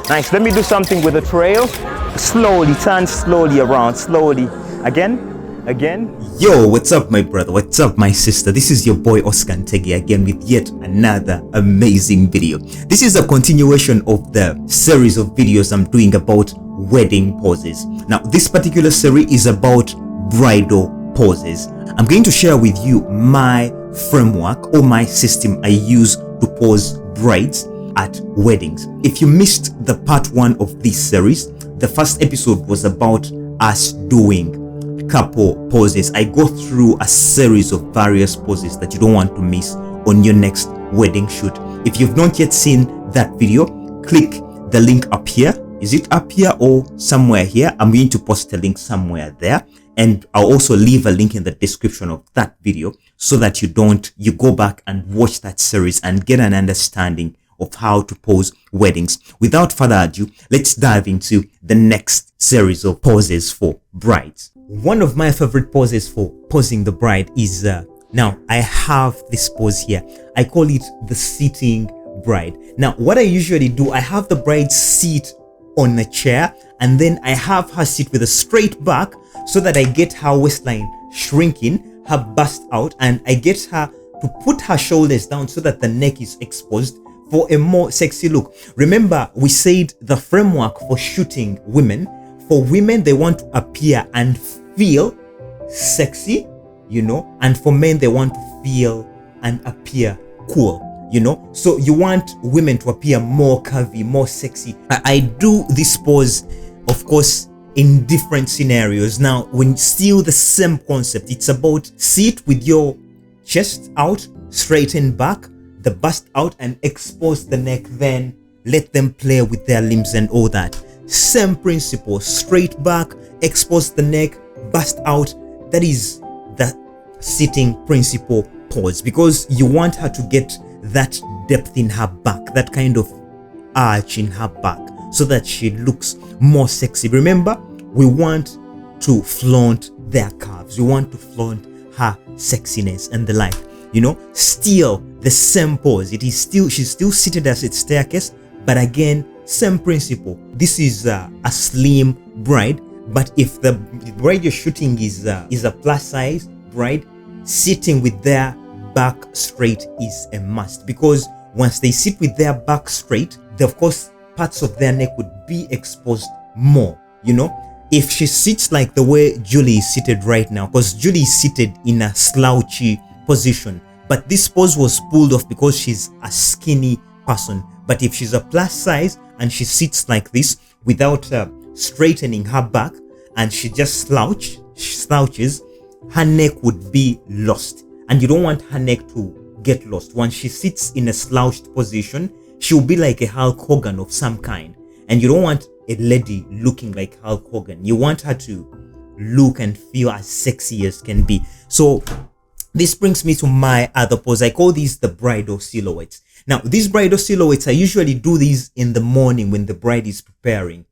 Nice. Let me do something with the trail. Slowly, turn slowly around, slowly. Again. Yo, what's up my brother, what's up my sister? This is your boy Oscar Ntege again with yet another amazing video. This is a continuation of the series of videos I'm doing about wedding poses. Now this particular series is about bridal poses. I'm going to share with you my framework or my system I use to pose brides at weddings. If you missed the part 1 of this series, the first episode was about us doing couple poses. I go through a series of various poses that you don't want to miss on your next wedding shoot. If you've not yet seen that video, click the link up here. Is it up here or somewhere here? I'm going to post a link somewhere there, and I'll also leave a link in the description of that video so that you go back and watch that series and get an understanding of how to pose weddings. Without further ado, let's dive into the next series of poses for brides. One of my favorite poses for posing the bride is now I have this pose here. I call it the sitting bride. Now what I usually do, I have the bride sit on a chair and then I have her sit with a straight back so that I get her waistline shrinking, her bust out, and I get her to put her shoulders down so that the neck is exposed for a more sexy look. Remember, we said the framework for shooting women. For women, they want to appear and feel sexy, and for men, they want to feel and appear cool, So you want women to appear more curvy, more sexy. I do this pose, of course, in different scenarios. Now, when still the same concept, it's about sit with your chest out, straighten back, the bust out, and expose the neck, then let them play with their limbs and all that. Same principle, straight back, expose the neck, bust out. That is the sitting principle pose, because you want her to get that depth in her back, that kind of arch in her back, so that she looks more sexy. Remember, we want to flaunt their curves, we want to flaunt her sexiness and the like. Still the same pose. She's still seated as its staircase, but again, same principle. This is a slim bride, but if the bride you're shooting is a plus size bride, sitting with their back straight is a must, because once they sit with their back straight, of course parts of their neck would be exposed more. If she sits like the way Julie is seated right now, because Julie is seated in a slouchy position, but this pose was pulled off because she's a skinny person. But if she's a plus size and she sits like this without straightening her back, and she just slouches, her neck would be lost, and you don't want her neck to get lost. Once she sits in a slouched position, she'll be like a Hulk Hogan of some kind, and you don't want a lady looking like Hulk Hogan. You want her to look and feel as sexy as can be. So this brings me to my other pose. I call these the bridal silhouettes. Now, these bridal silhouettes, I usually do these in the morning when the bride is preparing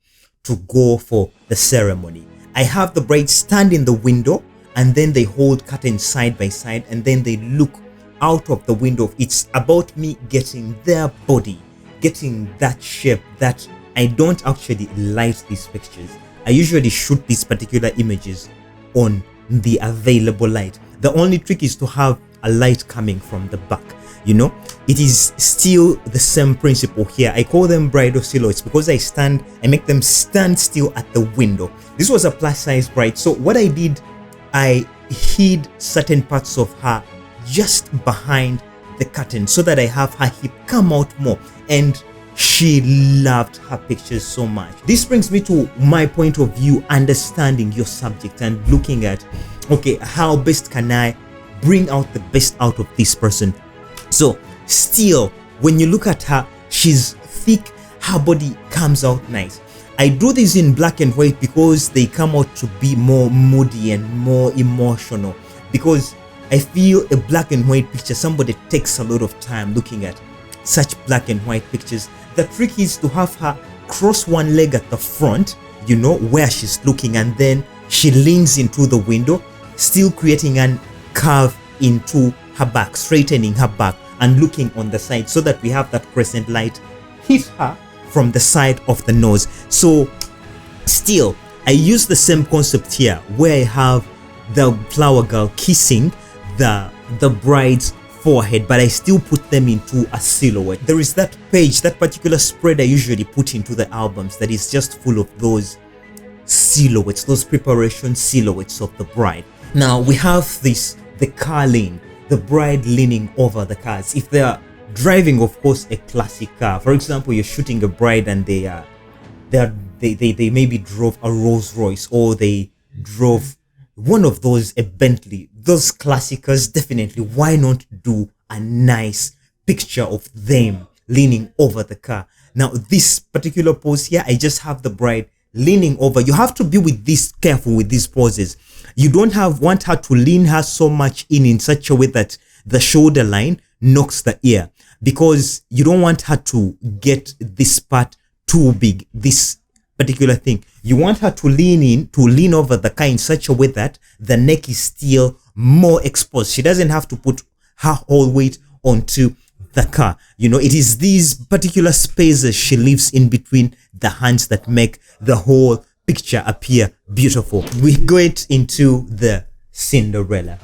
to go for the ceremony. I have the bride stand in the window, and then they hold curtains side by side, and then they look out of the window. It's about me getting their body, getting that shape. That I don't actually light these pictures. I usually shoot these particular images on the available light. The only trick is to have a light coming from the back. It is still the same principle here. I call them bridal silhouettes because I make them stand still at the window. This was a plus size bride, so what I did, I hid certain parts of her just behind the curtain so that I have her hip come out more, and she loved her pictures so much. This brings me to my point of view, understanding your subject and looking at, okay, how best can I bring out the best out of this person. So still, when you look at her, she's thick, her body comes out nice. I do this in black and white because they come out to be more moody and more emotional, because I feel a black and white picture, somebody takes a lot of time looking at such black and white pictures. The trick is to have her cross one leg at the front, where she's looking, and then she leans into the window, still creating an curve into her back, straightening her back and looking on the side, so that we have that crescent light hit her from the side of the nose. So still, I use the same concept here where I have the flower girl kissing the bride's forehead, but I still put them into a silhouette. There is that page, that particular spread I usually put into the albums that is just full of those silhouettes, those preparation silhouettes of the bride. Now we have the car lane, the bride leaning over the cars. If they are driving, of course, a classic car, for example, you're shooting a bride and they maybe drove a Rolls Royce, or they drove one of those, a Bentley, those classicers. Definitely, why not do a nice picture of them leaning over the car? Now this particular pose here, I just have the bride leaning over. You have to be careful with these poses. You don't want her to lean her so much in such a way that the shoulder line knocks the ear, because you don't want her to get this part too big, this particular thing. You want her to lean over the car in such a way that the neck is still more exposed. She doesn't have to put her whole weight onto the car. You know, it is these particular spaces she leaves in between the hands that make the whole picture appear beautiful. We go into the Cinderella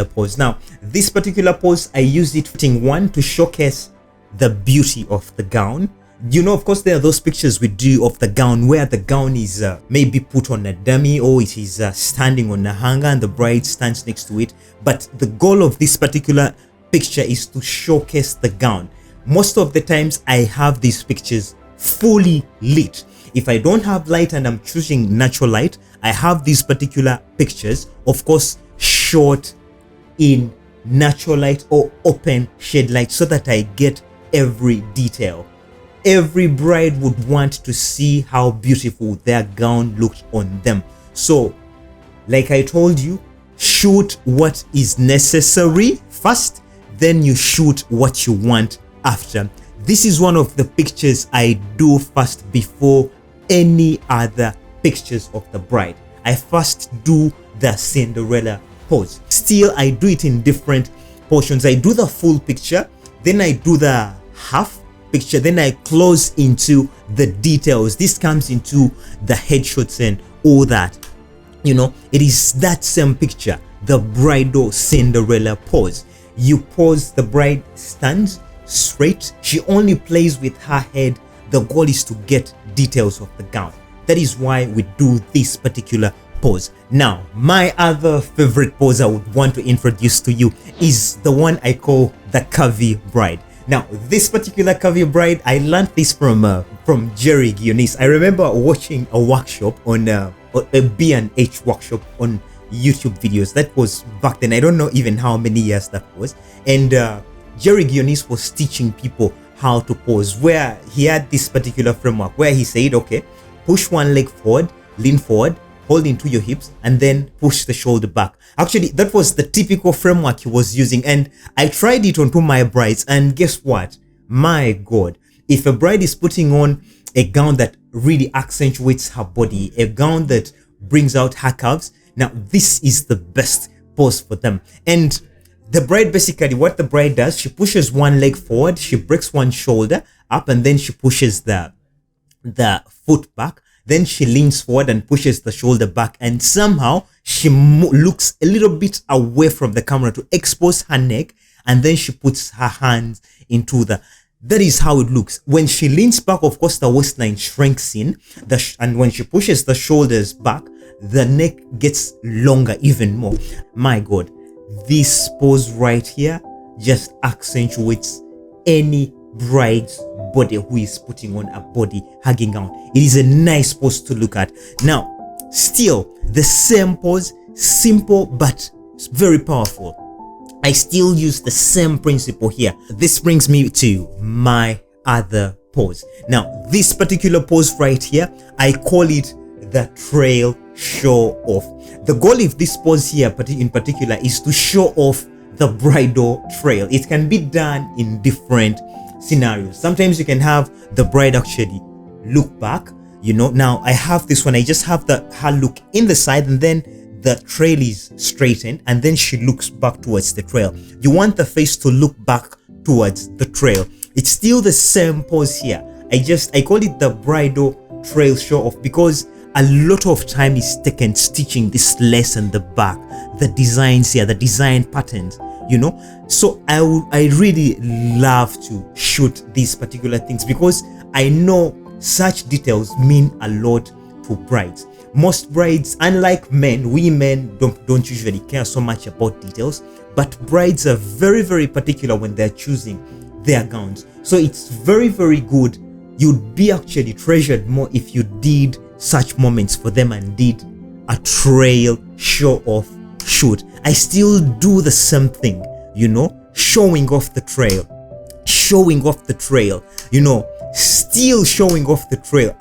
pose. Now this particular pose, I used it to showcase the beauty of the gown. You know, of course, there are those pictures we do of the gown where the gown is maybe put on a dummy, or it is standing on a hanger and the bride stands next to it. But the goal of this particular picture is to showcase the gown. Most of the times I have these pictures fully lit. If I don't have light and I'm choosing natural light, I have these particular pictures, of course, shot in natural light or open shade light, so that I get every detail. Every bride would want to see how beautiful their gown looked on them. So, like I told you, shoot what is necessary first, then you shoot what you want after. This is one of the pictures I do first before any other pictures of the bride. I first do the Cinderella pose. Still, I do it in different portions. I do the full picture, then I do the half picture, then I close into the details. This comes into the headshots and all that. You know, it is that same picture, the bridal Cinderella pose. You pose, the bride stands straight, she only plays with her head. The goal is to get details of the gown. That is why we do this particular pose. Now, my other favorite pose I would want to introduce to you is the one I call the curvy bride. Now, this particular curvy bride, I learned this from Jerry Guionis. I remember watching a workshop on a B&H workshop on YouTube videos. That was back then. I don't know even how many years that was. And Jerry Guionis was teaching people how to pose, where he had this particular framework where he said, okay, push one leg forward, lean forward, hold into your hips, and then push the shoulder back. Actually, that was the typical framework he was using, and I tried it onto my brides, and guess what? My God, if a bride is putting on a gown that really accentuates her body, a gown that brings out her curves, now this is the best pose for them. And the bride, basically what the bride does, she pushes one leg forward, she breaks one shoulder up, and then she pushes the foot back. Then she leans forward and pushes the shoulder back, and somehow she looks a little bit away from the camera to expose her neck, and then she puts her hands into that is how it looks. When she leans back, of course, the waistline shrinks in, and when she pushes the shoulders back, the neck gets longer even more. My God, this pose right here just accentuates any bride's body who is putting on a body hugging gown. It is a nice pose to look at. Now, still the same pose, simple but very powerful. I still use the same principle here. This brings me to my other pose. Now, this particular pose right here, I call it the trail show off. The goal of this pose here in particular is to show off the bridal trail. It can be done in different scenarios. Sometimes you can have the bride actually look back, you know. Now I have this one, I just have her look in the side, and then the trail is straightened, and then she looks back towards the trail. You want the face to look back towards the trail. It's still the same pose here. I call it the bridal trail show off, because a lot of time is taken stitching this lace and the back, the designs here, the design patterns, you know. So I really love to shoot these particular things, because I know such details mean a lot to brides. Most brides, unlike men, we men don't usually care so much about details, but brides are very, very particular when they're choosing their gowns. So it's very, very good. You'd be actually treasured more if you did such moments for them and did a trail show off shoot. I still do the same thing, you know, showing off the trail, you know, still showing off the trail.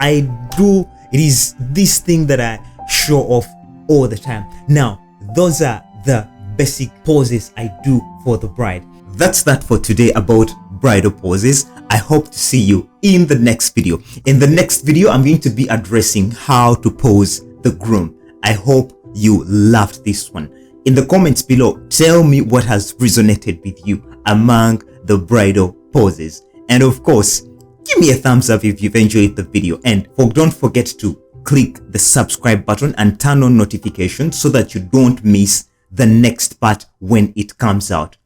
It is this thing that I show off all the time. Now, those are the basic poses I do for the bride. That's that for today about bridal poses. I hope to see you in the next video. In the next video, I'm going to be addressing how to pose the groom. I hope you loved this one. In the comments below, tell me what has resonated with you among the bridal poses. And of course, give me a thumbs up if you've enjoyed the video. And don't forget to click the subscribe button and turn on notifications so that you don't miss the next part when it comes out.